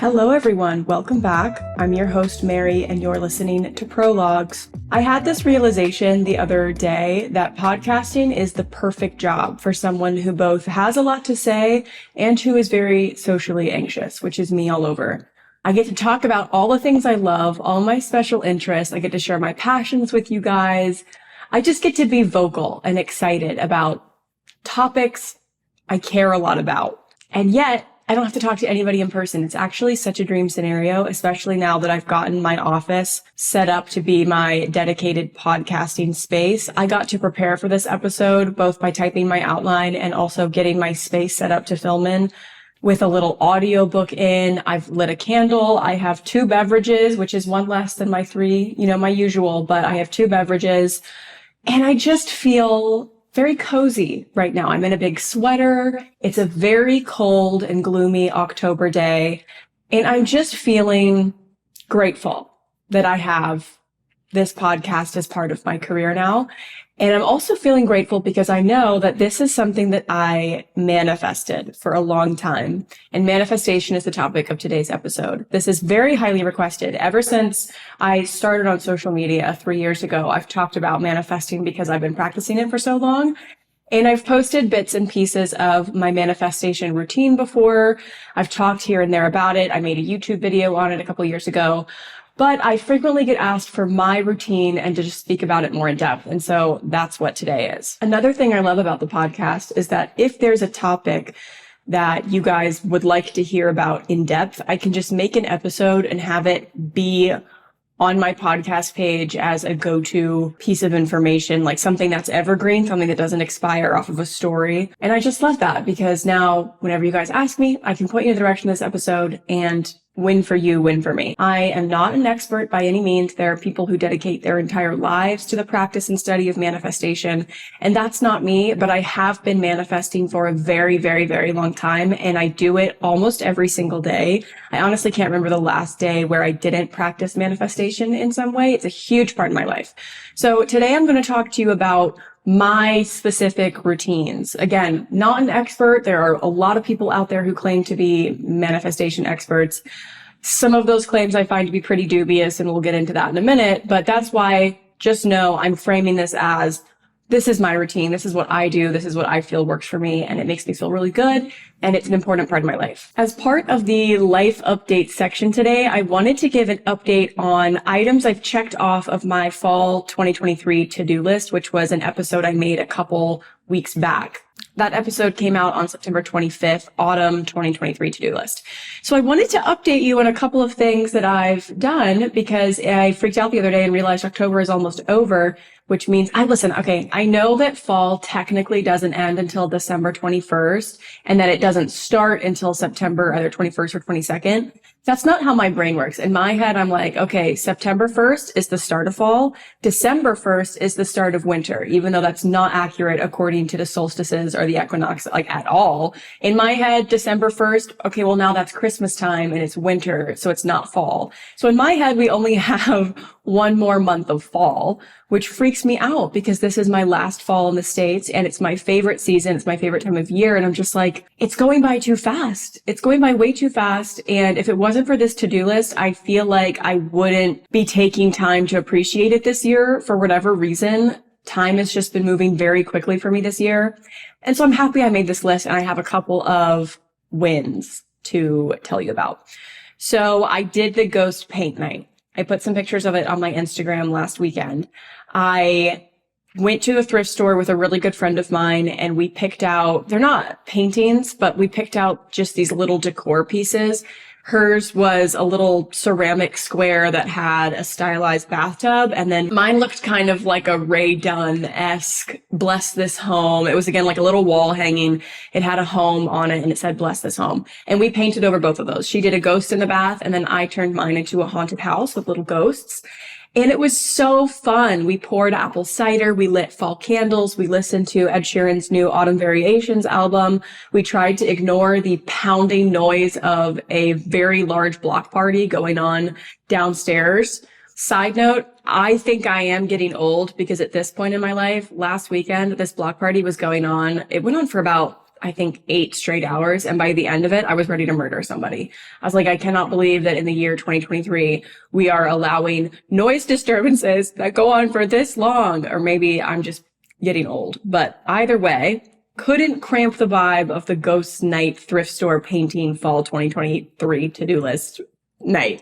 Hello everyone, welcome back. I'm your host Mary and you're listening to Prologues. I had this realization the other day that podcasting is the perfect job for someone who both has a lot to say and who is very socially anxious, which is me all over. I get to talk about all the things I love, all my special interests. I get to share my passions with you guys. I just get to be vocal and excited about topics I care a lot about. And yet, I don't have to talk to anybody in person. It's actually such a dream scenario, especially now that I've gotten my office set up to be my dedicated podcasting space. I got to prepare for this episode, both by typing my outline and also getting my space set up to film in with a little audio book in. I've lit a candle. I have 2 beverages, which is one less than my 3, my usual, but I have 2 beverages. And I just feel very cozy right now. I'm in a big sweater. It's a very cold and gloomy October day. And I'm just feeling grateful that I have this podcast as part of my career now. And I'm also feeling grateful because I know that this is something that I manifested for a long time. And manifestation is the topic of today's episode. This is very highly requested. Ever since I started on social media 3 years ago, I've talked about manifesting because I've been practicing it for so long. And I've posted bits and pieces of my manifestation routine before. I've talked here and there about it. I made a YouTube video on it a couple years ago. But I frequently get asked for my routine and to just speak about it more in depth. And so that's what today is. Another thing I love about the podcast is that if there's a topic that you guys would like to hear about in depth, I can just make an episode and have it be on my podcast page as a go-to piece of information, like something that's evergreen, something that doesn't expire off of a story. And I just love that because now whenever you guys ask me, I can point you in the direction of this episode and win for you, win for me. I am not an expert by any means. There are people who dedicate their entire lives to the practice and study of manifestation. And that's not me, but I have been manifesting for a very, very, very long time. And I do it almost every single day. I honestly can't remember the last day where I didn't practice manifestation in some way. It's a huge part of my life. So today I'm going to talk to you about my specific routines. Again, not an expert. There are a lot of people out there who claim to be manifestation experts. Some of those claims I find to be pretty dubious, and we'll get into that in a minute. But that's why just know I'm framing this as this is my routine. This is what I do. This is what I feel works for me. And it makes me feel really good. And it's an important part of my life. As part of the life update section today, I wanted to give an update on items I've checked off of my fall 2023 to-do list, which was an episode I made a couple weeks back. That episode came out on September 25th, autumn 2023 to-do list. So I wanted to update you on a couple of things that I've done because I freaked out the other day and realized October is almost over, which means I know that fall technically doesn't end until December 21st and that it doesn't start until September either 21st or 22nd. That's not how my brain works. In my head, I'm like, okay, September 1st is the start of fall. December 1st is the start of winter, even though that's not accurate according to the solstices or the equinox, at all. In my head, December 1st, okay, well now that's Christmas time and it's winter, so it's not fall. So in my head, we only have one more month of fall, which freaks me out because this is my last fall in the States and it's my favorite season. It's my favorite time of year. And I'm just like, it's going by too fast. It's going by way too fast. And if it wasn't for this to-do list, I feel like I wouldn't be taking time to appreciate it this year for whatever reason. Time has just been moving very quickly for me this year. And so I'm happy I made this list and I have a couple of wins to tell you about. So I did the ghost paint night. I put some pictures of it on my Instagram last weekend. I went to the thrift store with a really good friend of mine and we picked out, they're not paintings, but we picked out just these little decor pieces. Hers was a little ceramic square that had a stylized bathtub. And then mine looked kind of like a Ray Dunn-esque bless this home. It was again like a little wall hanging. It had a home on it and it said bless this home. And we painted over both of those. She did a ghost in the bath and then I turned mine into a haunted house with little ghosts. And it was so fun. We poured apple cider. We lit fall candles. We listened to Ed Sheeran's new Autumn Variations album. We tried to ignore the pounding noise of a very large block party going on downstairs. Side note, I think I am getting old because at this point in my life, last weekend, this block party was going on. It went on for about I think 8 straight hours. And by the end of it, I was ready to murder somebody. I was like, I cannot believe that in the year 2023, we are allowing noise disturbances that go on for this long. Or maybe I'm just getting old. But either way, couldn't cramp the vibe of the Ghost Night thrift store painting fall 2023 to-do list night.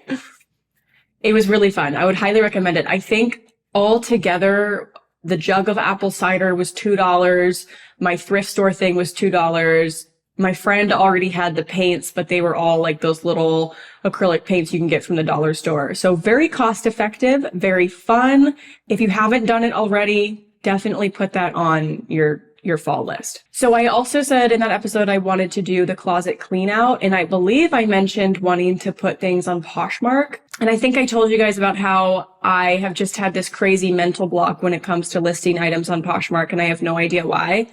It was really fun. I would highly recommend it. I think altogether, the jug of apple cider was $2. My thrift store thing was $2. My friend already had the paints, but they were all like those little acrylic paints you can get from the dollar store. So very cost effective, very fun. If you haven't done it already, definitely put that on your fall list. So I also said in that episode I wanted to do the closet clean out, and I believe I mentioned wanting to put things on Poshmark. And I think I told you guys about how I have just had this crazy mental block when it comes to listing items on Poshmark, and I have no idea why.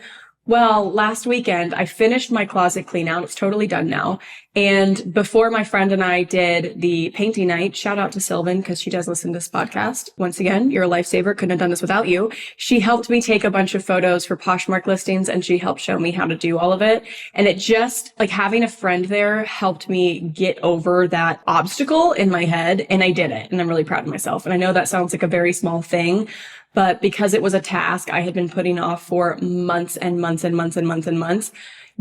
Well, last weekend, I finished my closet clean out. It's totally done now. And before my friend and I did the painting night, shout out to Sylvan because she does listen to this podcast. Once again, you're a lifesaver. Couldn't have done this without you. She helped me take a bunch of photos for Poshmark listings, and she helped show me how to do all of it. And it just, like, having a friend there helped me get over that obstacle in my head, and I did it. And I'm really proud of myself. And I know that sounds like a very small thing, but because it was a task I had been putting off for months and months and months and months and months,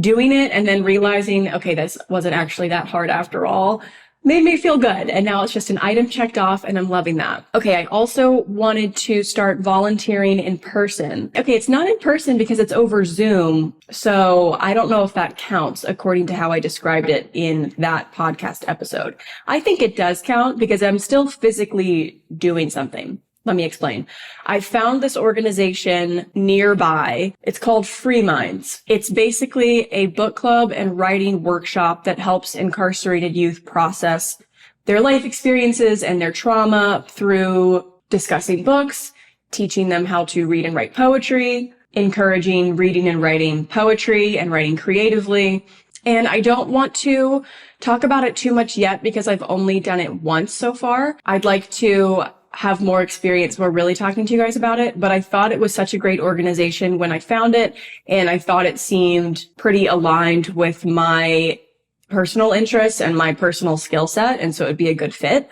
doing it and then realizing, okay, this wasn't actually that hard after all, made me feel good. And now it's just an item checked off, and I'm loving that. Okay, I also wanted to start volunteering in person. Okay, it's not in person because it's over Zoom. So I don't know if that counts according to how I described it in that podcast episode. I think it does count because I'm still physically doing something. Let me explain. I found this organization nearby. It's called Free Minds. It's basically a book club and writing workshop that helps incarcerated youth process their life experiences and their trauma through discussing books, teaching them how to read and write poetry, encouraging reading and writing poetry and writing creatively. And I don't want to talk about it too much yet because I've only done it once so far. I'd like to have more experience, more really talking to you guys about it. But I thought it was such a great organization when I found it. And I thought it seemed pretty aligned with my personal interests and my personal skill set. And so it'd be a good fit.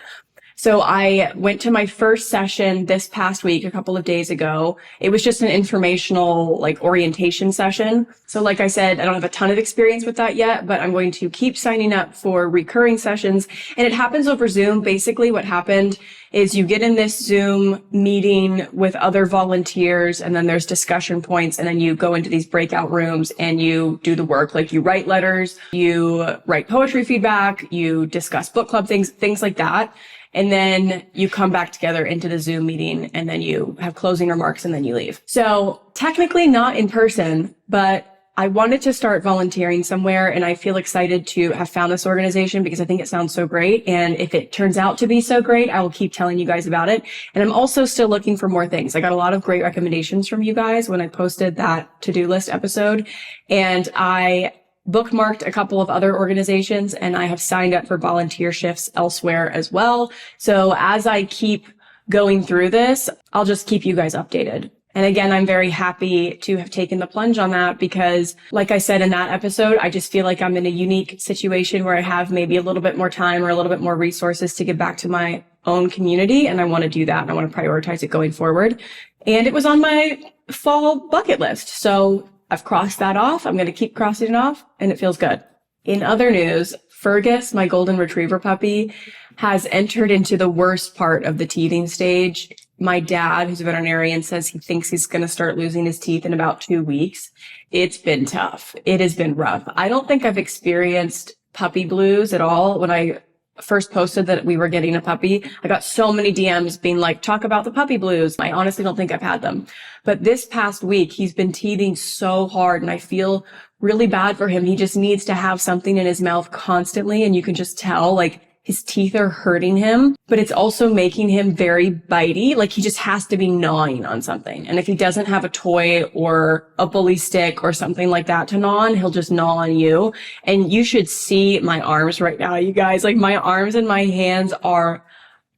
So I went to my first session this past week, a couple of days ago. It was just an informational, like, orientation session. So like I said, I don't have a ton of experience with that yet, but I'm going to keep signing up for recurring sessions. And it happens over Zoom. Basically what happened is you get in this Zoom meeting with other volunteers, and then there's discussion points, and then you go into these breakout rooms and you do the work. Like, you write letters, you write poetry feedback, you discuss book club things like that. And then you come back together into the Zoom meeting, and then you have closing remarks, and then you leave. So technically not in person, but I wanted to start volunteering somewhere, and I feel excited to have found this organization because I think it sounds so great. And if it turns out to be so great, I will keep telling you guys about it. And I'm also still looking for more things. I got a lot of great recommendations from you guys when I posted that to-do list episode, and I bookmarked a couple of other organizations, and I have signed up for volunteer shifts elsewhere as well. So as I keep going through this, I'll just keep you guys updated. And again, I'm very happy to have taken the plunge on that because, like I said in that episode, I just feel like I'm in a unique situation where I have maybe a little bit more time or a little bit more resources to give back to my own community. And I want to do that. And I want to prioritize it going forward. And it was on my fall bucket list. So I've crossed that off. I'm going to keep crossing it off, and it feels good. In other news, Fergus, my golden retriever puppy, has entered into the worst part of the teething stage. My dad, who's a veterinarian, says he thinks he's going to start losing his teeth in about 2 weeks. It's been tough. It has been rough. I don't think I've experienced puppy blues at all. When I first posted that we were getting a puppy, I got so many DMs being like, talk about the puppy blues. I honestly don't think I've had them. But this past week, he's been teething so hard, and I feel really bad for him. He just needs to have something in his mouth constantly, and you can just tell, like, his teeth are hurting him, but it's also making him very bitey. Like, he just has to be gnawing on something. And if he doesn't have a toy or a bully stick or something like that to gnaw on, he'll just gnaw on you. And you should see my arms right now, you guys. Like, my arms and my hands are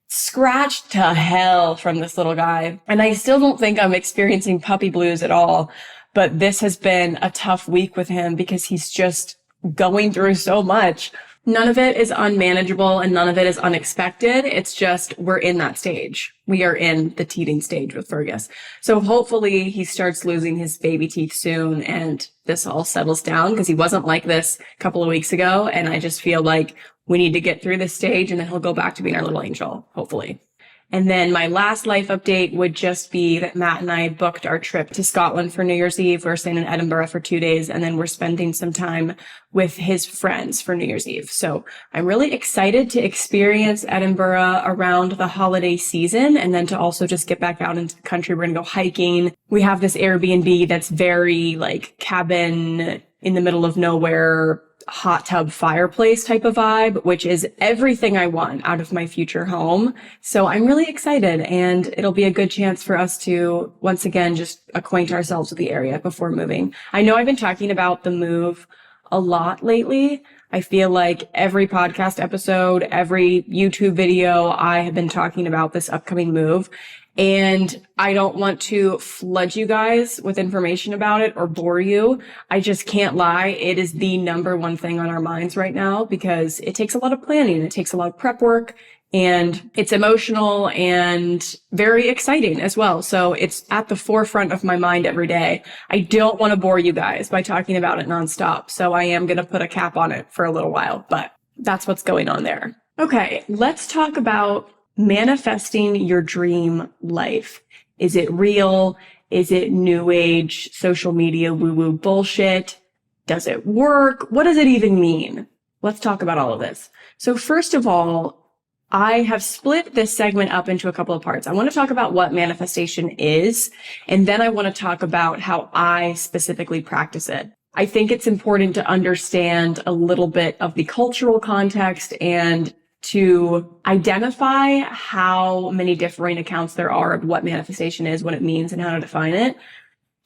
scratched to hell from this little guy. And I still don't think I'm experiencing puppy blues at all. but this has been a tough week with him because he's just going through so much. None of it is unmanageable and none of it is unexpected. It's just we're in that stage. We are in the teething stage with Fergus. So hopefully he starts losing his baby teeth soon and this all settles down, because he wasn't like this a couple of weeks ago. And I just feel like we need to get through this stage and then he'll go back to being our little angel, hopefully. And then my last life update would just be that Matt and I booked our trip to Scotland for New Year's Eve. We're staying in Edinburgh for 2 days, and then we're spending some time with his friends for New Year's Eve. So I'm really excited to experience Edinburgh around the holiday season, and then to also just get back out into the country. We're going to go hiking. We have this Airbnb that's very like cabin in the middle of nowhere, hot tub fireplace type of vibe, which is everything I want out of my future home. So I'm really excited, and it'll be a good chance for us to once again just acquaint ourselves with the area before moving. I know I've been talking about the move a lot lately. I feel like every podcast episode, every YouTube video, I have been talking about this upcoming move. And I don't want to flood you guys with information about it or bore you. I just can't lie. It is the number one thing on our minds right now because it takes a lot of planning. It takes a lot of prep work, and it's emotional and very exciting as well. So it's at the forefront of my mind every day. I don't want to bore you guys by talking about it nonstop. So I am going to put a cap on it for a little while, but that's what's going on there. Okay, let's talk about manifesting your dream life. Is it real? Is it new age, social media, woo-woo bullshit? Does it work? What does it even mean? Let's talk about all of this. So first of all, I have split this segment up into a couple of parts. I want to talk about what manifestation is, and then I want to talk about how I specifically practice it. I think it's important to understand a little bit of the cultural context and to identify how many differing accounts there are of what manifestation is, what it means, and how to define it.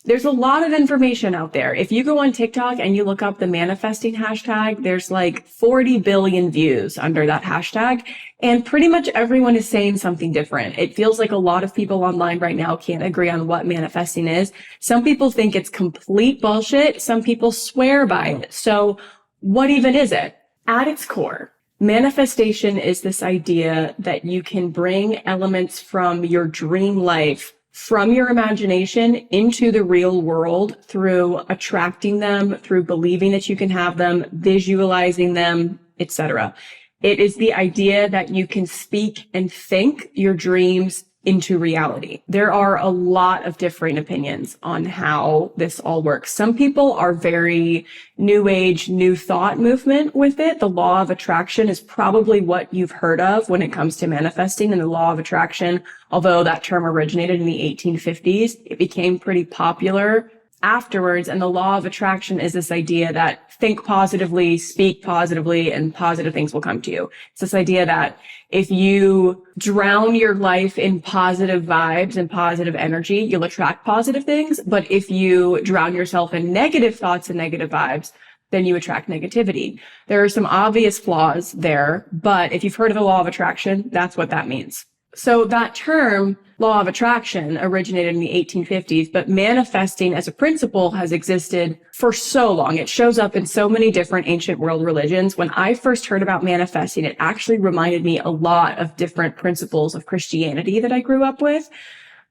There's a lot of information out there. If you go on TikTok and you look up the manifesting hashtag, there's like 40 billion views under that hashtag, and pretty much everyone is saying something different. It feels like a lot of people online right now can't agree on what manifesting is. Some people think it's complete bullshit. Some people swear by it. So what even is it? At its core, manifestation is this idea that you can bring elements from your dream life, from your imagination, into the real world through attracting them, through believing that you can have them, visualizing them, etc. It is the idea that you can speak and think your dreams into reality. There are a lot of differing opinions on how this all works. Some people are very new age, new thought movement with it. The law of attraction is probably what you've heard of when it comes to manifesting. And the law of attraction, although that term originated in the 1850s, it became pretty popular afterwards. And the law of attraction is this idea that think positively, speak positively, and positive things will come to you. It's this idea that if you drown your life in positive vibes and positive energy, you'll attract positive things. But if you drown yourself in negative thoughts and negative vibes, then you attract negativity. There are some obvious flaws there, but if you've heard of the law of attraction, that's what that means. So that term, law of attraction, originated in the 1850s, but manifesting as a principle has existed for so long. It shows up in so many different ancient world religions. When I first heard about manifesting, it actually reminded me a lot of different principles of Christianity that I grew up with.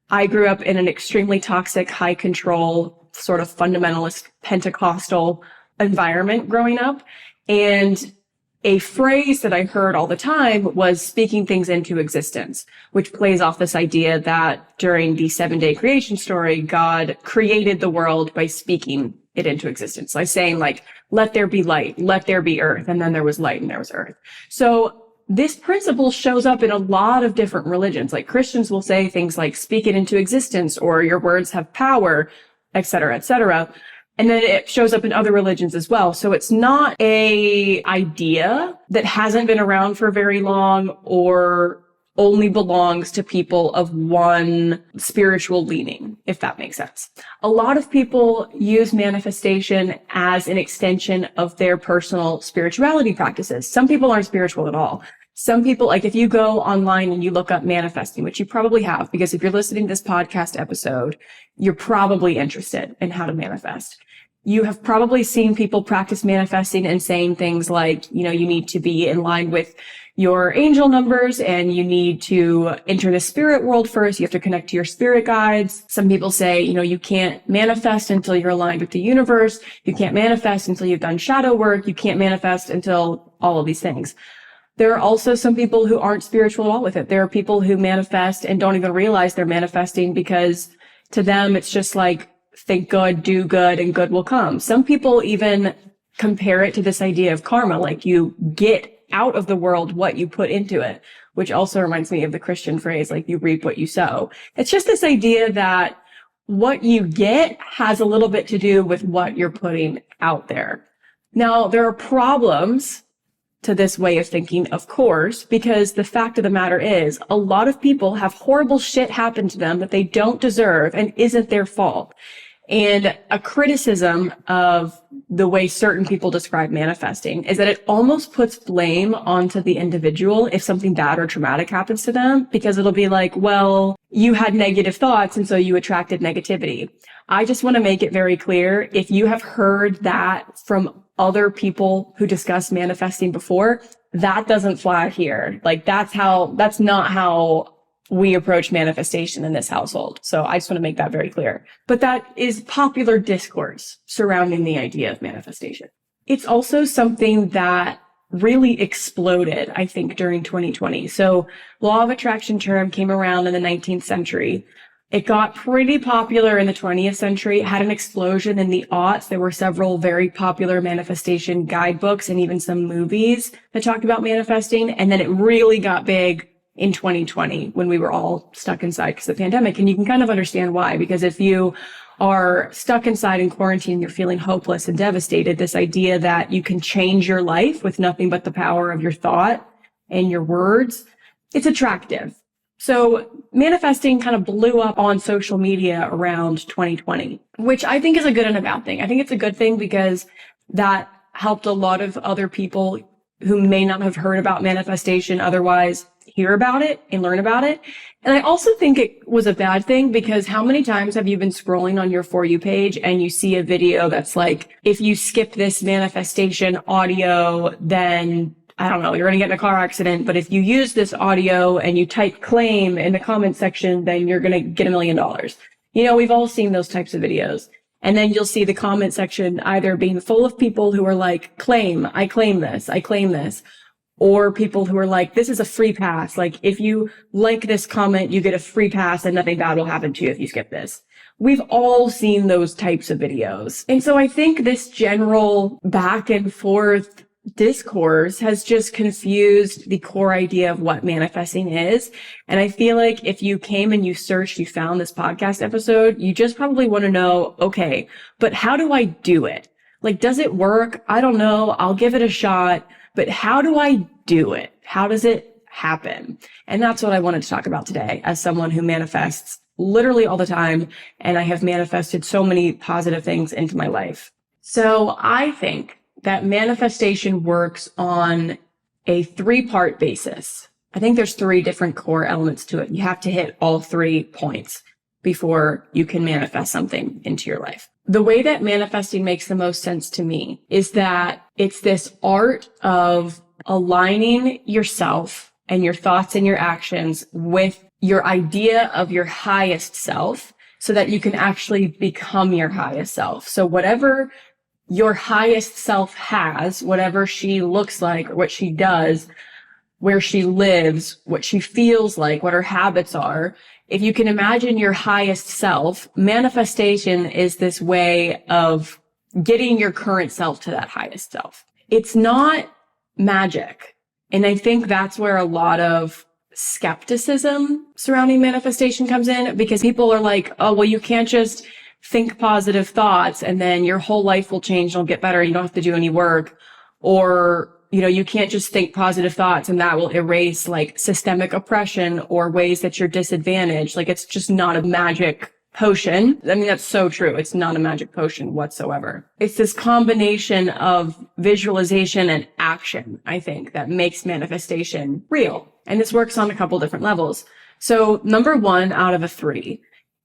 I grew up in an extremely toxic, high control, sort of fundamentalist Pentecostal environment growing up. And a phrase that I heard all the time was speaking things into existence, which plays off this idea that during the 7-day creation story, God created the world by speaking it into existence. Like saying like, let there be light, let there be earth. And then there was light and there was earth. So this principle shows up in a lot of different religions. Like Christians will say things like speak it into existence, or your words have power, et cetera, et cetera. And then it shows up in other religions as well. So it's not a idea that hasn't been around for very long or only belongs to people of one spiritual leaning, if that makes sense. A lot of people use manifestation as an extension of their personal spirituality practices. Some people aren't spiritual at all. Some people, like if you go online and you look up manifesting, which you probably have, because if you're listening to this podcast episode, you're probably interested in how to manifest. You have probably seen people practice manifesting and saying things like, you need to be in line with your angel numbers and you need to enter the spirit world first. You have to connect to your spirit guides. Some people say, you can't manifest until you're aligned with the universe. You can't manifest until you've done shadow work. You can't manifest until all of these things. There are also some people who aren't spiritual at all with it. There are people who manifest and don't even realize they're manifesting because to them, it's just like, think good, do good, and good will come. Some people even compare it to this idea of karma, like you get out of the world what you put into it, which also reminds me of the Christian phrase, like you reap what you sow. It's just this idea that what you get has a little bit to do with what you're putting out there. Now, there are problems to this way of thinking, of course, because the fact of the matter is a lot of people have horrible shit happen to them that they don't deserve and isn't their fault. And a criticism of the way certain people describe manifesting is that it almost puts blame onto the individual if something bad or traumatic happens to them, because it'll be like, well, you had negative thoughts and so you attracted negativity. I just want to make it very clear, if you have heard that from other people who discuss manifesting before, that doesn't fly here. Like that's not how we approach manifestation in this household. So I just want to make that very clear. But that is popular discourse surrounding the idea of manifestation. It's also something that really exploded, I think, during 2020. So law of attraction term came around in the 19th century. It got pretty popular in the 20th century. It had an explosion in the aughts. There were several very popular manifestation guidebooks and even some movies that talked about manifesting. And then it really got big in 2020 when we were all stuck inside because of the pandemic. And you can kind of understand why, because if you are stuck inside in quarantine, you're feeling hopeless and devastated, this idea that you can change your life with nothing but the power of your thought and your words, it's attractive. So manifesting kind of blew up on social media around 2020, which I think is a good and a bad thing. I think it's a good thing because that helped a lot of other people who may not have heard about manifestation otherwise hear about it and learn about it. And I also think it was a bad thing because how many times have you been scrolling on your For You page and you see a video that's like, if you skip this manifestation audio, then I don't know, you're going to get in a car accident. But if you use this audio and you type claim in the comment section, then you're going to get $1 million. We've all seen those types of videos. And then you'll see the comment section either being full of people who are like, I claim this, I claim this. Or people who are like, this is a free pass. Like, if you like this comment, you get a free pass and nothing bad will happen to you if you skip this. We've all seen those types of videos. And so I think this general back and forth discourse has just confused the core idea of what manifesting is. And I feel like if you came and you searched, you found this podcast episode, you just probably want to know, okay, but how do I do it? Like, does it work? I don't know. I'll give it a shot. But how do I do it? How does it happen? And that's what I wanted to talk about today as someone who manifests literally all the time. And I have manifested so many positive things into my life. So I think that manifestation works on a 3-part basis. I think there's 3 different core elements to it. You have to hit all 3 points before you can manifest something into your life. The way that manifesting makes the most sense to me is that it's this art of aligning yourself and your thoughts and your actions with your idea of your highest self so that you can actually become your highest self. So whatever your highest self has, whatever she looks like or what she does, where she lives, what she feels like, what her habits are, if you can imagine your highest self, manifestation is this way of getting your current self to that highest self. It's not magic. And I think that's where a lot of skepticism surrounding manifestation comes in, because people are like, oh, well, you can't just think positive thoughts and then your whole life will change and it'll get better. You don't have to do any work. Or you can't just think positive thoughts and that will erase like systemic oppression or ways that you're disadvantaged. Like, it's just not a magic potion. I mean, that's so true. It's not a magic potion whatsoever. It's this combination of visualization and action, I think, that makes manifestation real. And this works on a couple different levels. So number 1 out of a 3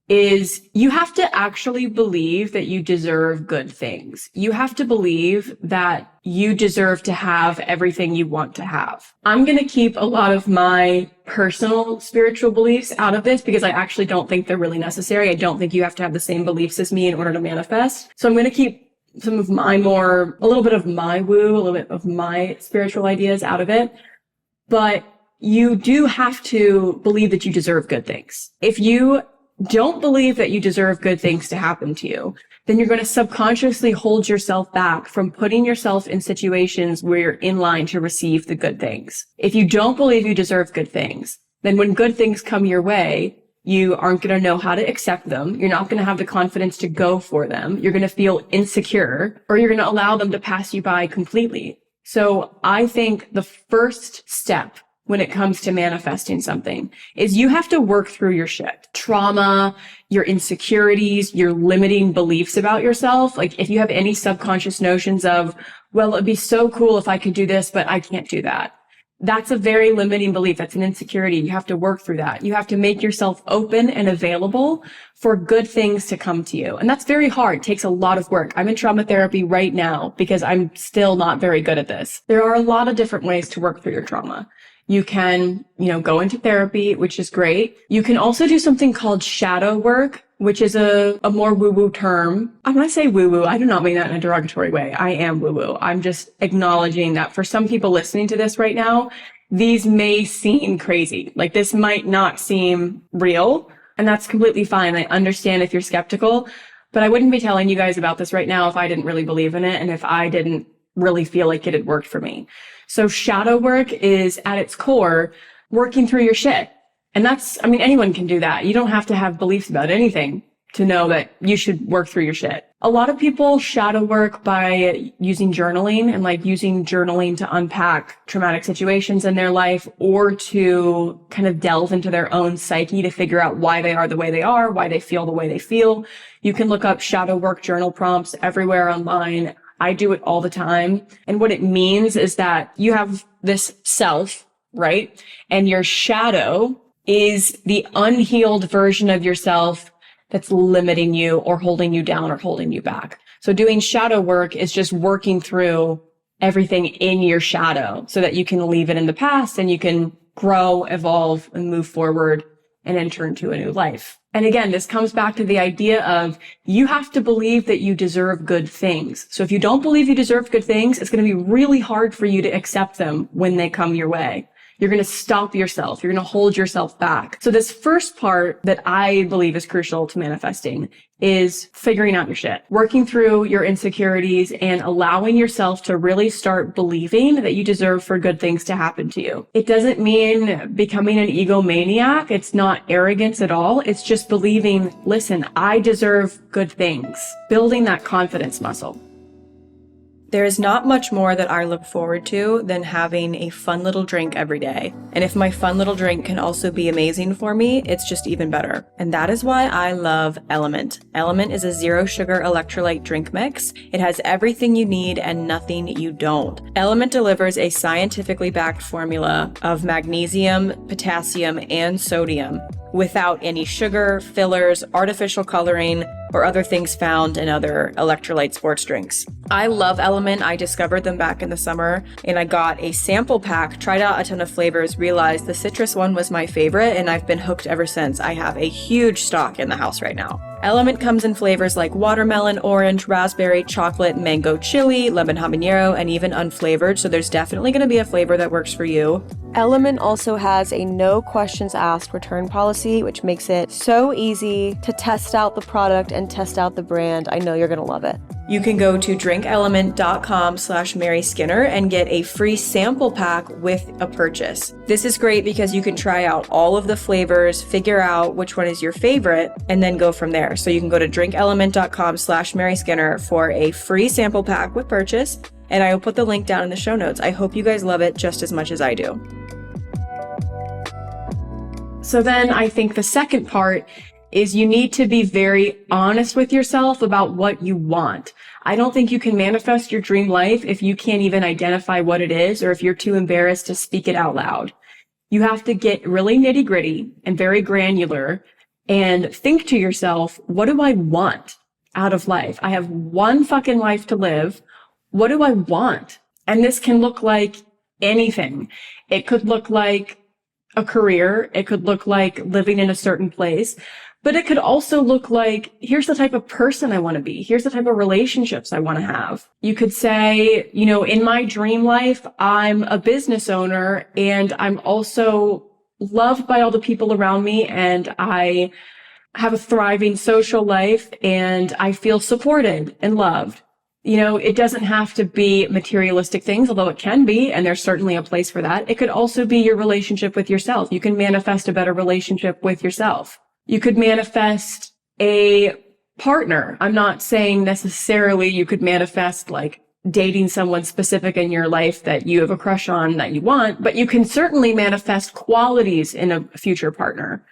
is you have to actually believe that you deserve good things. You have to believe that you deserve to have everything you want to have. I'm going to keep a lot of my personal spiritual beliefs out of this because I actually don't think they're really necessary. I don't think you have to have the same beliefs as me in order to manifest. So I'm going to keep some of my a little bit of my woo, a little bit of my spiritual ideas out of it. But you do have to believe that you deserve good things. If you don't believe that you deserve good things to happen to you, then you're going to subconsciously hold yourself back from putting yourself in situations where you're in line to receive the good things. If you don't believe you deserve good things, then when good things come your way, you aren't going to know how to accept them. You're not going to have the confidence to go for them. You're going to feel insecure, or you're going to allow them to pass you by completely. So I think the first step when it comes to manifesting something is you have to work through your shit. Trauma, your insecurities, your limiting beliefs about yourself. Like if you have any subconscious notions of, well, it'd be so cool if I could do this, but I can't do that. That's a very limiting belief. That's an insecurity. You have to work through that. You have to make yourself open and available for good things to come to you. And that's very hard. It takes a lot of work. I'm in trauma therapy right now because I'm still not very good at this. There are a lot of different ways to work through your trauma. You can, go into therapy, which is great. You can also do something called shadow work, which is a more woo-woo term. When I say woo-woo, I do not mean that in a derogatory way. I am woo-woo. I'm just acknowledging that for some people listening to this right now, these may seem crazy. Like this might not seem real, and that's completely fine. I understand if you're skeptical, but I wouldn't be telling you guys about this right now if I didn't really believe in it and if I didn't really feel like it had worked for me. So shadow work is at its core working through your shit. And anyone can do that. You don't have to have beliefs about anything to know that you should work through your shit. A lot of people shadow work by using journaling and using journaling to unpack traumatic situations in their life or to kind of delve into their own psyche to figure out why they are the way they are, why they feel the way they feel. You can look up shadow work journal prompts everywhere online. I do it all the time. And what it means is that you have this self, right? And your shadow is the unhealed version of yourself that's limiting you or holding you down or holding you back. So doing shadow work is just working through everything in your shadow so that you can leave it in the past and you can grow, evolve, and move forward and enter into a new life. And again, this comes back to the idea of you have to believe that you deserve good things. So if you don't believe you deserve good things, it's going to be really hard for you to accept them when they come your way. You're going to stop yourself. You're going to hold yourself back. So this first part that I believe is crucial to manifesting is figuring out your shit, working through your insecurities and allowing yourself to really start believing that you deserve for good things to happen to you. It doesn't mean becoming an egomaniac. It's not arrogance at all. It's just believing, listen, I deserve good things, building that confidence muscle. There is not much more that I look forward to than having a fun little drink every day. And if my fun little drink can also be amazing for me, it's just even better. And that is why I love Element. Element is a zero sugar electrolyte drink mix. It has everything you need and nothing you don't. Element delivers a scientifically backed formula of magnesium, potassium, and sodium without any sugar, fillers, artificial coloring, or other things found in other electrolyte sports drinks. I love Element. I discovered them back in the summer and I got a sample pack, tried out a ton of flavors, realized the citrus one was my favorite, and I've been hooked ever since. I have a huge stock in the house right now. Element comes in flavors like watermelon, orange, raspberry, chocolate, mango chili, lemon habanero, and even unflavored, so there's definitely going to be a flavor that works for you. Element also has a no questions asked return policy, which makes it so easy to test out the product and test out the brand. I know you're going to love it. You can go to drinkelement.com/Mary Skinner and get a free sample pack with a purchase. This is great because you can try out all of the flavors, figure out which one is your favorite, and then go from there. So you can go to drinkelement.com/Mary Skinner for a free sample pack with purchase, and I will put the link down in the show notes. I hope you guys love it just as much as I do. So then I think the second part is you need to be very honest with yourself about what you want. I don't think you can manifest your dream life if you can't even identify what it is, or if you're too embarrassed to speak it out loud. You have to get really nitty gritty and very granular and think to yourself, what do I want out of life? I have one fucking life to live. What do I want? And this can look like anything. It could look like a career. It could look like living in a certain place, but it could also look like, here's the type of person I want to be. Here's the type of relationships I want to have. You could say, you know, in my dream life, I'm a business owner and I'm also loved by all the people around me, and I have a thriving social life, and I feel supported and loved. You know, it doesn't have to be materialistic things, although it can be, and there's certainly a place for that. It could also be your relationship with yourself. You can manifest a better relationship with yourself. You could manifest a partner. I'm not saying necessarily you could manifest like dating someone specific in your life that you have a crush on that you want, but you can certainly manifest qualities in a future partner.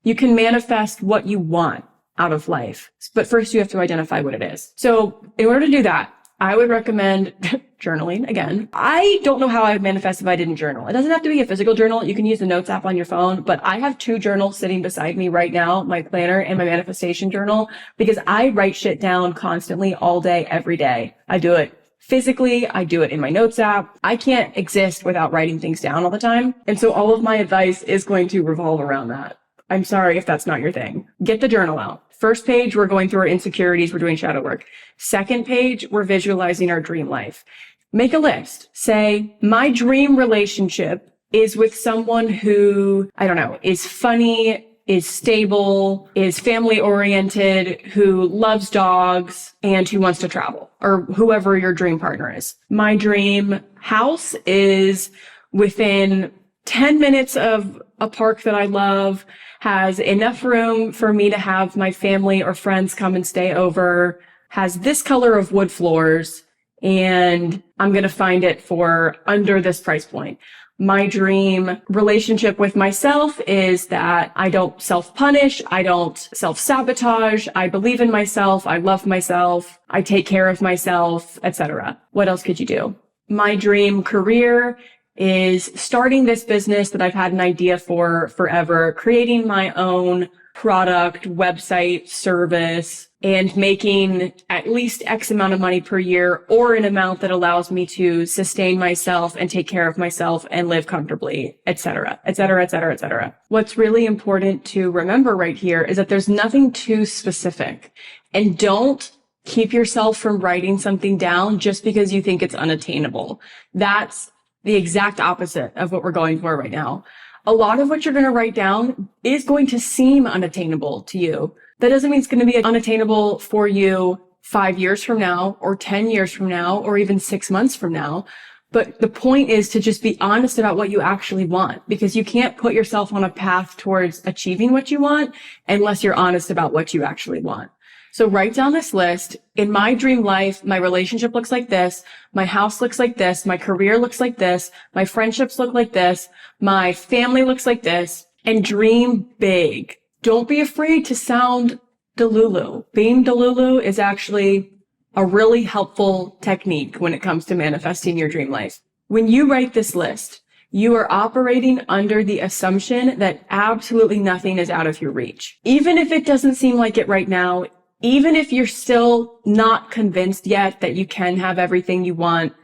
You can manifest what you want out of life. But first you have to identify what it is. So in order to do that, I would recommend journaling again. I don't know how I would manifest if I didn't journal. It doesn't have to be a physical journal. You can use the notes app on your phone, but I have 2 journals sitting beside me right now, my planner and my manifestation journal, because I write shit down constantly all day, every day. I do it physically. I do it in my notes app. I can't exist without writing things down all the time. And so all of my advice is going to revolve around that. I'm sorry if that's not your thing. Get the journal out. First page, we're going through our insecurities. We're doing shadow work. Second page, we're visualizing our dream life. Make a list. Say, my dream relationship is with someone who, I don't know, is funny, is stable, is family oriented, who loves dogs, and who wants to travel, or whoever your dream partner is. My dream house is within 10 minutes of a park that I love, has enough room for me to have my family or friends come and stay over, has this color of wood floors, and I'm going to find it for under this price point. My dream relationship with myself is that I don't self-punish, I don't self-sabotage, I believe in myself, I love myself, I take care of myself, etc. What else could you do? My dream career is starting this business that I've had an idea for forever, creating my own product, website, service, and making at least X amount of money per year, or an amount that allows me to sustain myself and take care of myself and live comfortably, etc., etc., etc., etc. What's really important to remember right here is that there's nothing too specific, and don't keep yourself from writing something down just because you think it's unattainable. That's the exact opposite of what we're going for right now. A lot of what you're going to write down is going to seem unattainable to you. That doesn't mean it's going to be unattainable for you 5 years from now, or 10 years from now, or even 6 months from now. But the point is to just be honest about what you actually want, because you can't put yourself on a path towards achieving what you want unless you're honest about what you actually want. So write down this list. In my dream life, my relationship looks like this. My house looks like this. My career looks like this. My friendships look like this. My family looks like this. And dream big. Don't be afraid to sound delulu. Being delulu is actually a really helpful technique when it comes to manifesting your dream life. When you write this list, you are operating under the assumption that absolutely nothing is out of your reach. Even if it doesn't seem like it right now, even if you're still not convinced yet that you can have everything you want,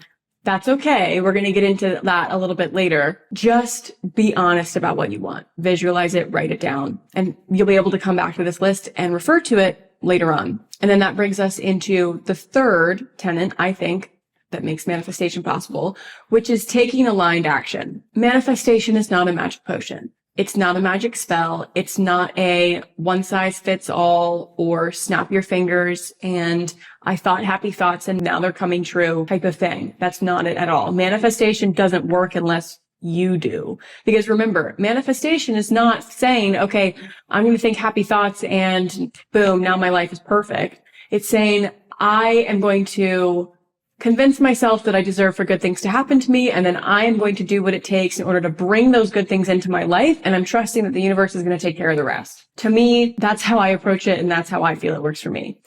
that's okay. We're going to get into that a little bit later. Just be honest about what you want. Visualize it, write it down, and you'll be able to come back to this list and refer to it later on. And then that brings us into the third tenet, I think, that makes manifestation possible, which is taking aligned action. Manifestation is not a magic potion. It's not a magic spell. It's not a one size fits all or snap your fingers and I thought happy thoughts and now they're coming true type of thing. That's not it at all. Manifestation doesn't work unless you do. Because remember, manifestation is not saying, okay, I'm going to think happy thoughts and boom, now my life is perfect. It's saying, I am going to convince myself that I deserve for good things to happen to me, and then I am going to do what it takes in order to bring those good things into my life, and I'm trusting that the universe is going to take care of the rest. To me, that's how I approach it, and that's how I feel it works for me.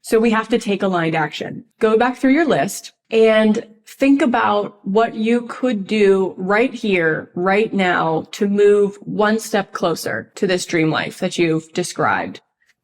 So we have to take aligned action. Go back through your list and think about what you could do right here, right now, to move one step closer to this dream life that you've described.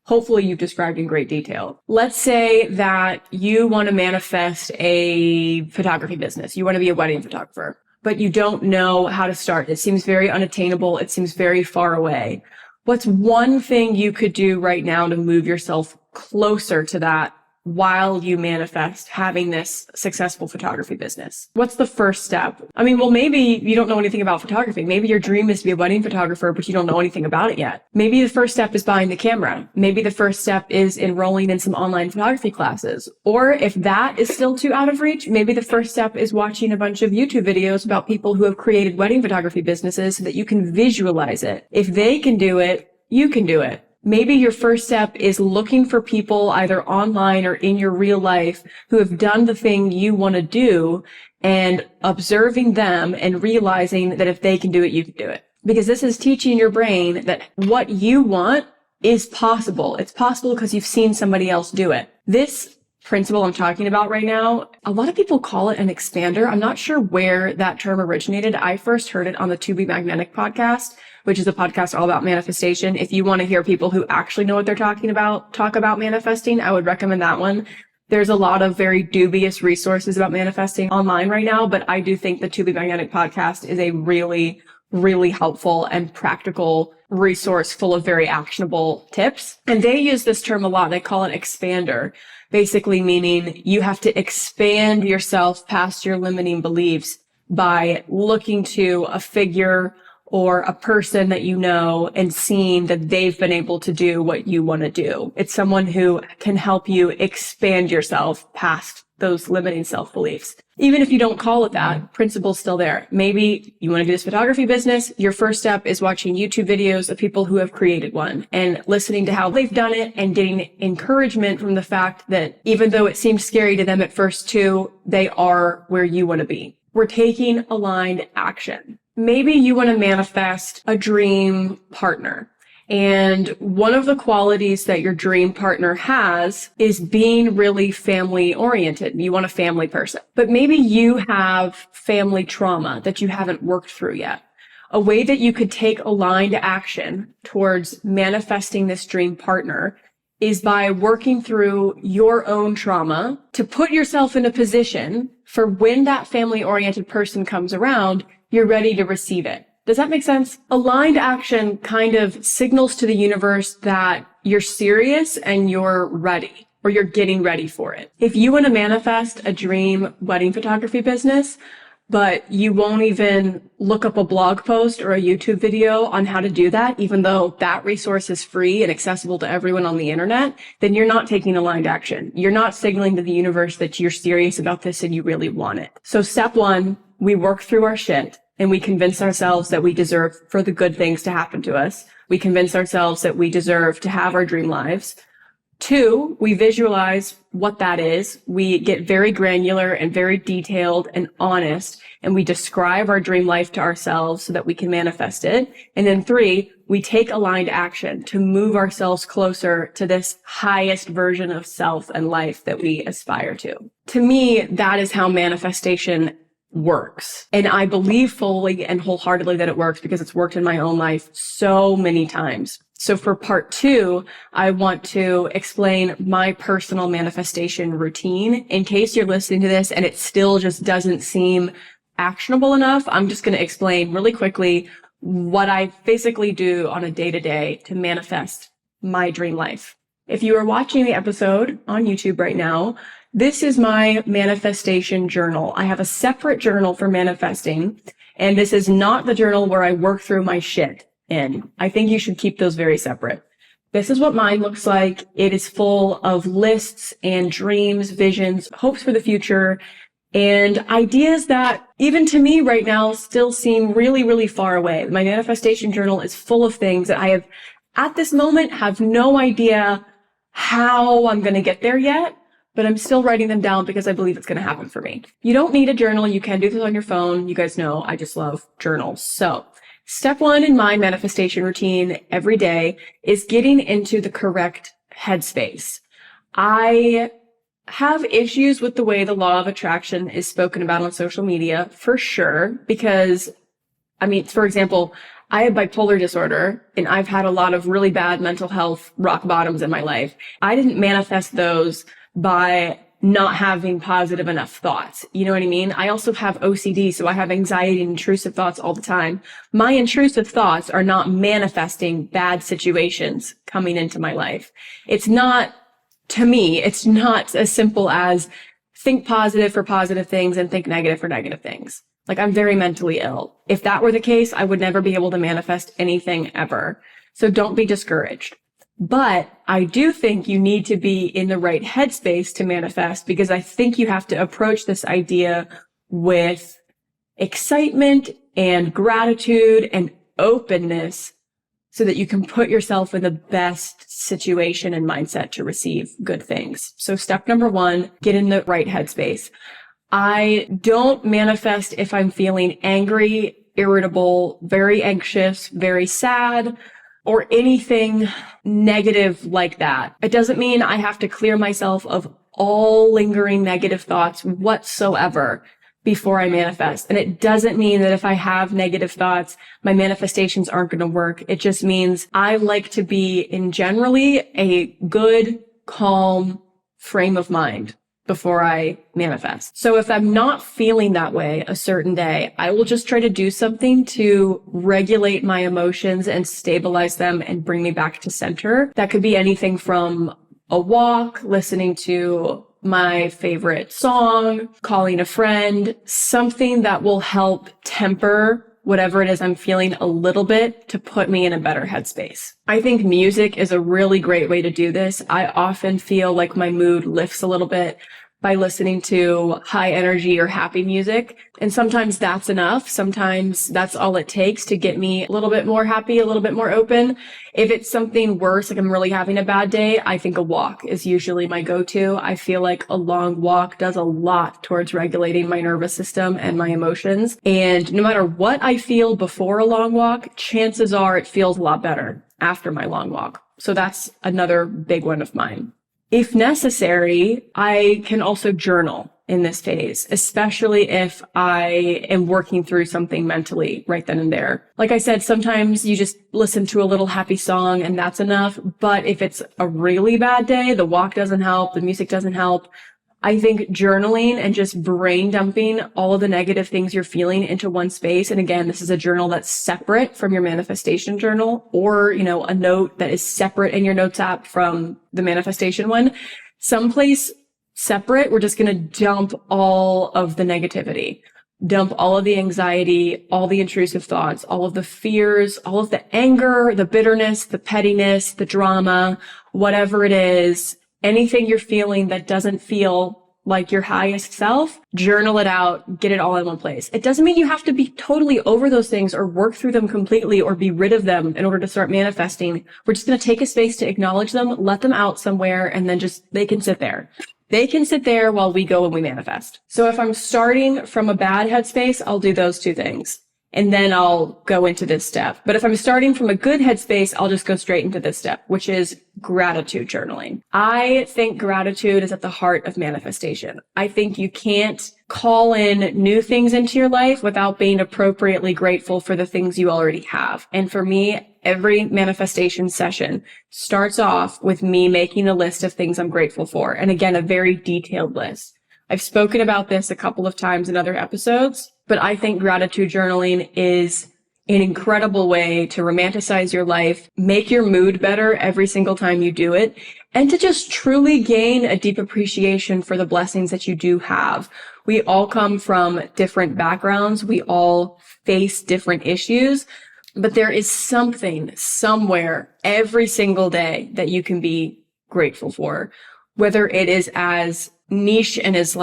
Hopefully you've described in great detail. Let's say that you want to manifest a photography business. You want to be a wedding photographer, but you don't know how to start. It seems very unattainable. It seems very far away. What's one thing you could do right now to move yourself closer to that while you manifest having this successful photography business? What's the first step? I mean, well, maybe you don't know anything about photography. Maybe your dream is to be a wedding photographer, but you don't know anything about it yet. Maybe the first step is buying the camera. Maybe the first step is enrolling in some online photography classes. Or if that is still too out of reach, maybe the first step is watching a bunch of YouTube videos about people who have created wedding photography businesses so that you can visualize it. If they can do it, you can do it. Maybe your first step is looking for people either online or in your real life who have done the thing you want to do and observing them and realizing that if they can do it, you can do it. Because this is teaching your brain that what you want is possible. It's possible because you've seen somebody else do it. This principle I'm talking about right now, a lot of people call it an expander. I'm not sure where that term originated. I first heard it on the To Be Magnetic podcast, which is a podcast all about manifestation. If you want to hear people who actually know what they're talking about talk about manifesting, I would recommend that one. There's a lot of very dubious resources about manifesting online right now, but I do think the To Be Magnetic podcast is a really, really helpful and practical resource full of very actionable tips. And they use this term a lot. They call it expander, basically meaning you have to expand yourself past your limiting beliefs by looking to a figure or a person that you know and seeing that they've been able to do what you want to do. It's someone who can help you expand yourself past those limiting self-beliefs. Even if you don't call it that, principle's still there. Maybe you want to do this photography business. Your first step is watching YouTube videos of people who have created one and listening to how they've done it and getting encouragement from the fact that even though it seemed scary to them at first too, they are where you want to be. We're taking aligned action. Maybe you want to manifest a dream partner. And one of the qualities that your dream partner has is being really family oriented. You want a family person, but maybe you have family trauma that you haven't worked through yet. A way that you could take aligned action towards manifesting this dream partner is by working through your own trauma to put yourself in a position for when that family oriented person comes around, you're ready to receive it. Does that make sense? Aligned action kind of signals to the universe that you're serious and you're ready, or you're getting ready for it. If you want to manifest a dream wedding photography business, but you won't even look up a blog post or a YouTube video on how to do that, even though that resource is free and accessible to everyone on the internet, then you're not taking aligned action. You're not signaling to the universe that you're serious about this and you really want it. So step one, we work through our shit. And we convince ourselves that we deserve for the good things to happen to us. We convince ourselves that we deserve to have our dream lives. 2, we visualize what that is. We get very granular and very detailed and honest, and we describe our dream life to ourselves so that we can manifest it. And then 3, we take aligned action to move ourselves closer to this highest version of self and life that we aspire to. To me, that is how manifestation works. And I believe fully and wholeheartedly that it works because it's worked in my own life so many times. So for part 2, I want to explain my personal manifestation routine. In case you're listening to this and it still just doesn't seem actionable enough, I'm just going to explain really quickly what I basically do on a day-to-day to manifest my dream life. If you are watching the episode on YouTube right now, this is my manifestation journal. I have a separate journal for manifesting, and this is not the journal where I work through my shit in. I think you should keep those very separate. This is what mine looks like. It is full of lists and dreams, visions, hopes for the future, and ideas that even to me right now still seem really, really far away. My manifestation journal is full of things that I have at this moment have no idea how I'm going to get there yet. but I'm still writing them down because I believe it's going to happen for me. You don't need a journal. You can do this on your phone. You guys know I just love journals. So step one in my manifestation routine every day is getting into the correct headspace. I have issues with the way the law of attraction is spoken about on social media, for sure, because, for example, I have bipolar disorder and I've had a lot of really bad mental health rock bottoms in my life. I didn't manifest those by not having positive enough thoughts. You know what I mean? I also have OCD, so I have anxiety and intrusive thoughts all the time. My intrusive thoughts are not manifesting bad situations coming into my life. To me, it's not as simple as think positive for positive things and think negative for negative things. Like, I'm very mentally ill. If that were the case, I would never be able to manifest anything ever. So don't be discouraged. But I do think you need to be in the right headspace to manifest, because I think you have to approach this idea with excitement and gratitude and openness so that you can put yourself in the best situation and mindset to receive good things. So step number one, get in the right headspace. I don't manifest if I'm feeling angry, irritable, very anxious, very sad, or anything negative like that. It doesn't mean I have to clear myself of all lingering negative thoughts whatsoever before I manifest. And it doesn't mean that if I have negative thoughts, my manifestations aren't going to work. It just means I like to be in generally a good, calm frame of mind before I manifest. So if I'm not feeling that way a certain day, I will just try to do something to regulate my emotions and stabilize them and bring me back to center. That could be anything from a walk, listening to my favorite song, calling a friend, something that will help temper whatever it is I'm feeling a little bit to put me in a better headspace. I think music is a really great way to do this. I often feel like my mood lifts a little bit by listening to high energy or happy music. And sometimes that's enough. Sometimes that's all it takes to get me a little bit more happy, a little bit more open. If it's something worse, like I'm really having a bad day, I think a walk is usually my go-to. I feel like a long walk does a lot towards regulating my nervous system and my emotions. And no matter what I feel before a long walk, chances are it feels a lot better after my long walk. So that's another big one of mine. If necessary, I can also journal in this phase, especially if I am working through something mentally right then and there. Like I said, sometimes you just listen to a little happy song and that's enough. But if it's a really bad day, the walk doesn't help, the music doesn't help. I think journaling and just brain dumping all of the negative things you're feeling into one space. And again, this is a journal that's separate from your manifestation journal, or, a note that is separate in your notes app from the manifestation one. Someplace separate, we're just going to dump all of the negativity, dump all of the anxiety, all the intrusive thoughts, all of the fears, all of the anger, the bitterness, the pettiness, the drama, whatever it is. Anything you're feeling that doesn't feel like your highest self, journal it out, get it all in one place. It doesn't mean you have to be totally over those things or work through them completely or be rid of them in order to start manifesting. We're just going to take a space to acknowledge them, let them out somewhere, and then they can sit there. They can sit there while we go and we manifest. So if I'm starting from a bad headspace, I'll do those two things. And then I'll go into this step. But if I'm starting from a good headspace, I'll just go straight into this step, which is gratitude journaling. I think gratitude is at the heart of manifestation. I think you can't call in new things into your life without being appropriately grateful for the things you already have. And for me, every manifestation session starts off with me making a list of things I'm grateful for. And again, a very detailed list. I've spoken about this a couple of times in other episodes, but I think gratitude journaling is an incredible way to romanticize your life, make your mood better every single time you do it, and to just truly gain a deep appreciation for the blessings that you do have. We all come from different backgrounds. We all face different issues, but there is something somewhere every single day that you can be grateful for, whether it is as niche and as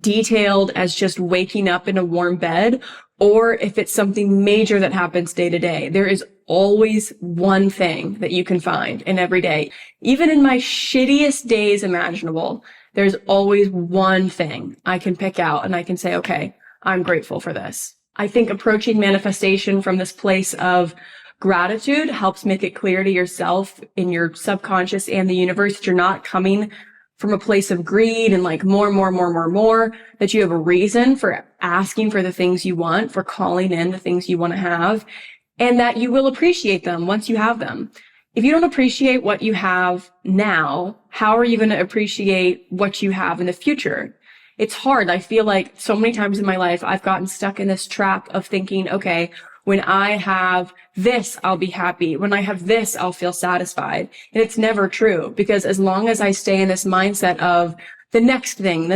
detailed as just waking up in a warm bed, or if it's something major that happens day to day. There is always one thing that you can find in every day. Even in my shittiest days imaginable, there's always one thing I can pick out and I can say, okay, I'm grateful for this. I think approaching manifestation from this place of gratitude helps make it clear to yourself in your subconscious and the universe that you're not coming from a place of greed and like more, that you have a reason for asking for the things you want, for calling in the things you want to have, and that you will appreciate them once you have them. If you don't appreciate what you have now, how are you going to appreciate what you have in the future? It's hard. I feel like so many times in my life, I've gotten stuck in this trap of thinking, okay, when I have this, I'll be happy. When I have this, I'll feel satisfied. And it's never true, because as long as I stay in this mindset of the next thing,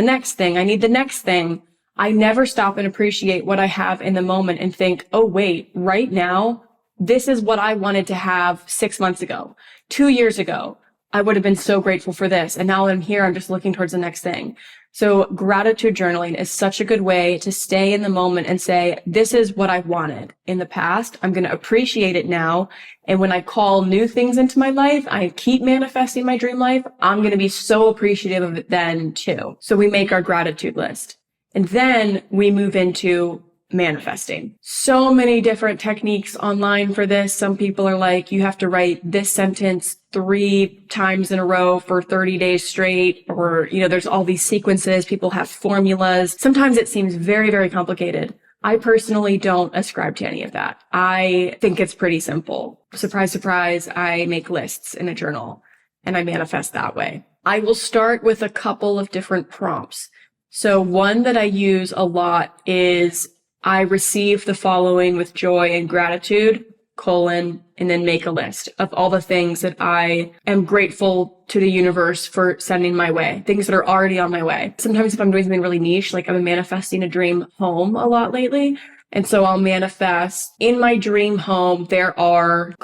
I need the next thing, I never stop and appreciate what I have in the moment and think, oh, wait, right now, this is what I wanted to have 6 months ago, 2 years ago. I would have been so grateful for this. And now I'm here, I'm just looking towards the next thing. So gratitude journaling is such a good way to stay in the moment and say, this is what I wanted in the past. I'm going to appreciate it now. And when I call new things into my life, I keep manifesting my dream life. I'm going to be so appreciative of it then too. So we make our gratitude list. And then we move into manifesting. So many different techniques online for this. Some people are like, you have to write this sentence 3 times in a row for 30 days straight, or, there's all these sequences. People have formulas. Sometimes it seems very, very complicated. I personally don't ascribe to any of that. I think it's pretty simple. Surprise, surprise. I make lists in a journal and I manifest that way. I will start with a couple of different prompts. So one that I use a lot is I receive the following with joy and gratitude, and then make a list of all the things that I am grateful to the universe for sending my way, things that are already on my way. Sometimes if I'm doing something really niche, like I'm manifesting a dream home a lot lately. And so I'll manifest in my dream home, there are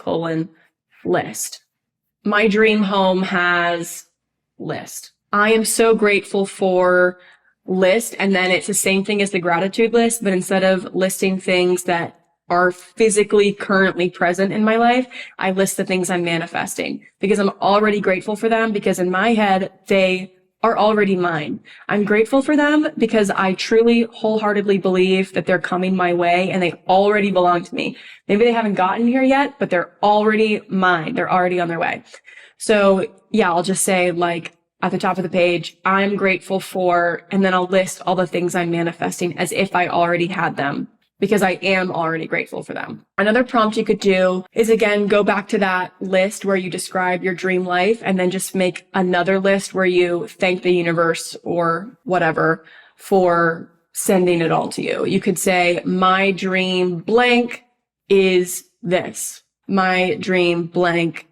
list. My dream home has list. I am so grateful for list. And then it's the same thing as the gratitude list, but instead of listing things that are physically currently present in my life, I list the things I'm manifesting because I'm already grateful for them, because in my head, they are already mine. I'm grateful for them because I truly wholeheartedly believe that they're coming my way and they already belong to me. Maybe they haven't gotten here yet, but they're already mine. They're already on their way. So yeah, I'll just say like, at the top of the page, I'm grateful for, and then I'll list all the things I'm manifesting as if I already had them, because I am already grateful for them. Another prompt you could do is, again, go back to that list where you describe your dream life and then just make another list where you thank the universe or whatever for sending it all to you. You could say, my dream blank is this. My dream blank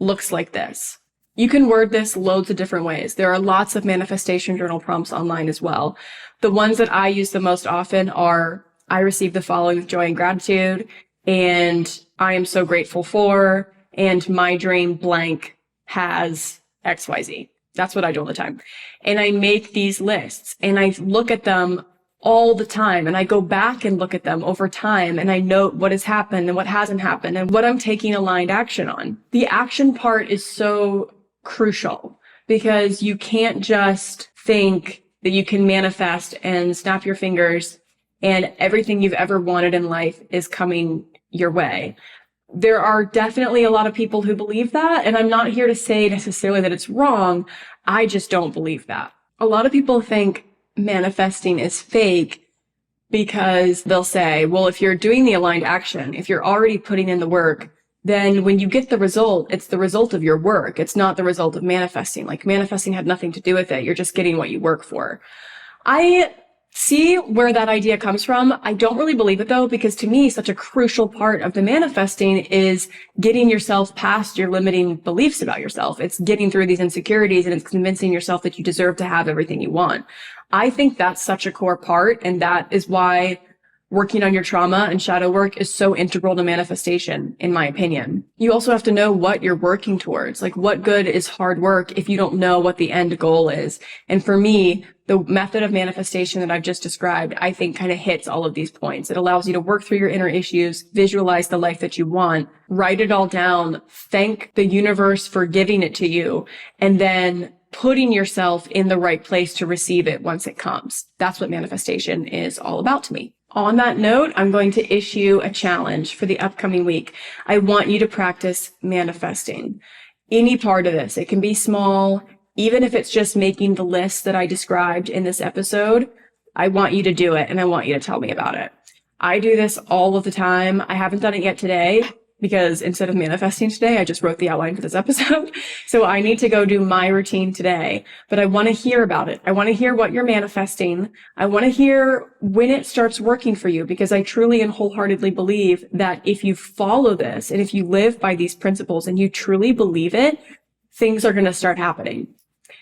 looks like this. You can word this loads of different ways. There are lots of manifestation journal prompts online as well. The ones that I use the most often are, I receive the following with joy and gratitude, and I am so grateful for, and my dream blank has XYZ. That's what I do all the time. And I make these lists and I look at them all the time, and I go back and look at them over time, and I note what has happened and what hasn't happened and what I'm taking aligned action on. The action part is so crucial, because you can't just think that you can manifest and snap your fingers and everything you've ever wanted in life is coming your way. There are definitely a lot of people who believe that, and I'm not here to say necessarily that it's wrong. I just don't believe that. A lot of people think manifesting is fake because they'll say, well, if you're doing the aligned action, if you're already putting in the work, then when you get the result, it's the result of your work. It's not the result of manifesting. Like manifesting had nothing to do with it. You're just getting what you work for. I see where that idea comes from. I don't really believe it though, because to me, such a crucial part of the manifesting is getting yourself past your limiting beliefs about yourself. It's getting through these insecurities and it's convincing yourself that you deserve to have everything you want. I think that's such a core part, and that is why working on your trauma and shadow work is so integral to manifestation, in my opinion. You also have to know what you're working towards. Like, what good is hard work if you don't know what the end goal is? And for me, the method of manifestation that I've just described, I think kind of hits all of these points. It allows you to work through your inner issues, visualize the life that you want, write it all down, thank the universe for giving it to you, and then putting yourself in the right place to receive it once it comes. That's what manifestation is all about to me. On that note, I'm going to issue a challenge for the upcoming week. I want you to practice manifesting. Any part of this, it can be small, even if it's just making the list that I described in this episode. I want you to do it, and I want you to tell me about it. I do this all of the time. I haven't done it yet today because instead of manifesting today, I just wrote the outline for this episode. So I need to go do my routine today, but I want to hear about it. I want to hear what you're manifesting. I want to hear when it starts working for you, because I truly and wholeheartedly believe that if you follow this and if you live by these principles and you truly believe it, things are going to start happening.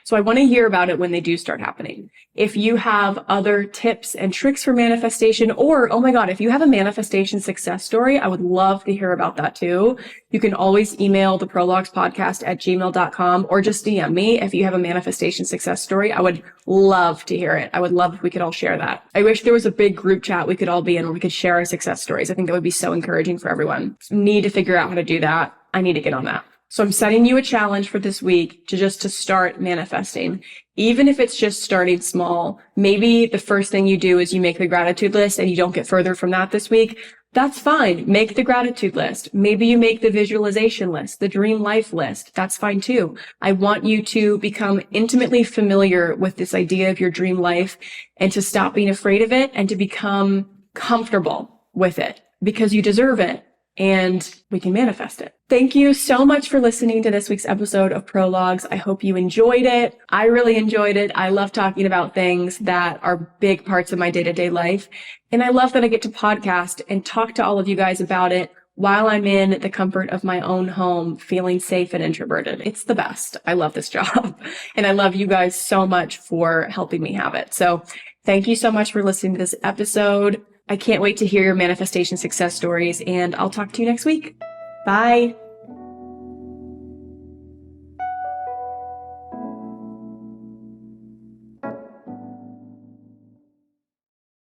So I want to hear about it when they do start happening. If you have other tips and tricks for manifestation, or, oh my God, if you have a manifestation success story, I would love to hear about that too. You can always email the prologuespodcast@gmail.com or just DM me if you have a manifestation success story. I would love to hear it. I would love if we could all share that. I wish there was a big group chat we could all be in where we could share our success stories. I think that would be so encouraging for everyone. Need to figure out how to do that. I need to get on that. So I'm setting you a challenge for this week to start manifesting. Even if it's just starting small, maybe the first thing you do is you make the gratitude list and you don't get further from that this week. That's fine. Make the gratitude list. Maybe you make the visualization list, the dream life list. That's fine too. I want you to become intimately familiar with this idea of your dream life and to stop being afraid of it and to become comfortable with it because you deserve it. And we can manifest it. Thank you so much for listening to this week's episode of Prologues. I hope you enjoyed it. I really enjoyed it. I love talking about things that are big parts of my day-to-day life. And I love that I get to podcast and talk to all of you guys about it while I'm in the comfort of my own home, feeling safe and introverted. It's the best. I love this job. And I love you guys so much for helping me have it. So thank you so much for listening to this episode. I can't wait to hear your manifestation success stories, and I'll talk to you next week. Bye.